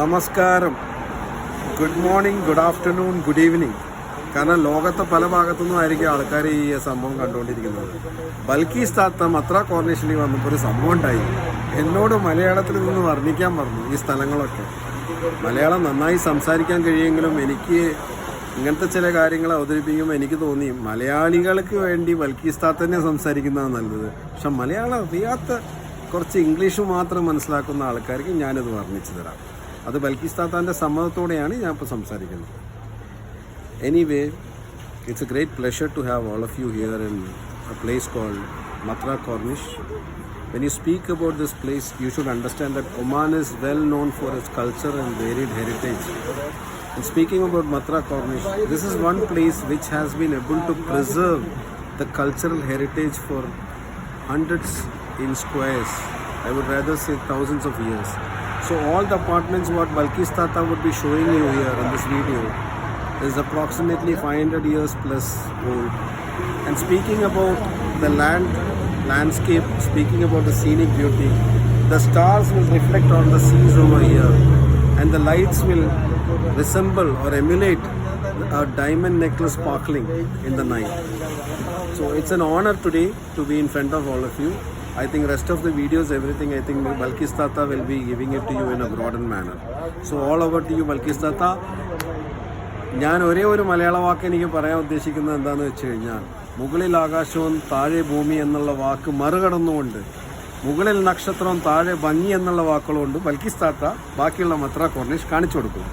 നമസ്കാരം, good morning, good afternoon, good evening. കാരണം ലോകത്തെ പല ഭാഗത്തുനിന്നും ആയിരിക്കും ആൾക്കാർ ഈ സംഭവം കണ്ടുകൊണ്ടിരിക്കുന്നത്. ബൽക്കീസ് താത്ത മത്ര കോർണിഷിൽ വന്നപ്പോൾ ഒരു സംഭവം ഉണ്ടായി. എന്നോട് മലയാളത്തിൽ നിന്ന് വർണ്ണിക്കാൻ പറഞ്ഞു ഈ സ്ഥലങ്ങളൊക്കെ. മലയാളം നന്നായി സംസാരിക്കാൻ കഴിയുമെങ്കിലും എനിക്ക് ഇങ്ങനത്തെ ചില കാര്യങ്ങൾ അവതരിപ്പിക്കുമ്പോൾ എനിക്ക് തോന്നി മലയാളികൾക്ക് വേണ്ടി ബൽക്കീസ് താത്ത തന്നെ സംസാരിക്കുന്നതാണ് നല്ലത്. പക്ഷെ മലയാളം അറിയാത്ത കുറച്ച് ഇംഗ്ലീഷ് മാത്രം മനസ്സിലാക്കുന്ന ആൾക്കാർക്ക് ഞാനിത് വർണ്ണിച്ചു തരാം. അത് ബൽക്കീസ് താത്താൻ്റെ സമ്മതത്തോടെയാണ് ഞാൻ ഇപ്പോൾ സംസാരിക്കുന്നത്. Anyway, it's a great pleasure to have all of you here in a place called Matra Cornish. When you speak about this place, you should understand that Oman is well known for its culture and varied heritage. And speaking about Matra Cornish, this is one place which has been able to preserve the cultural heritage for hundreds in squares. I would rather say thousands of years. So all the apartments what Balkis Tata would be showing you here in this video is approximately 500 years plus old. And speaking about the landscape, speaking about the scenic beauty, the stars will reflect on the seas over here, and the lights will resemble or emulate a diamond necklace sparkling in the night. So it's an honor today to be in front of all of you. I think rest of the videos, everything, I think Balkis Tata will be giving it to you in a broadened manner. So all over to you, Balkis Tata. ഞാൻ ഒരേ ഒരു മലയാള വാക്ക് എനിക്ക് പറയാൻ ഉദ്ദേശിക്കുന്നത് എന്താണെന്ന് വെച്ച് കഴിഞ്ഞാൽ, മുകളിൽ ആകാശവും താഴെ ഭൂമി എന്നുള്ള വാക്ക് മറികടന്നുകൊണ്ട് മുകളിൽ നക്ഷത്രവും താഴെ ഭംഗി എന്നുള്ള വാക്കുകളുകൊണ്ട് ബൽക്കീസ് താത്ത ബാക്കിയുള്ള മത്ര കോർണിഷ് കാണിച്ചു കൊടുക്കും.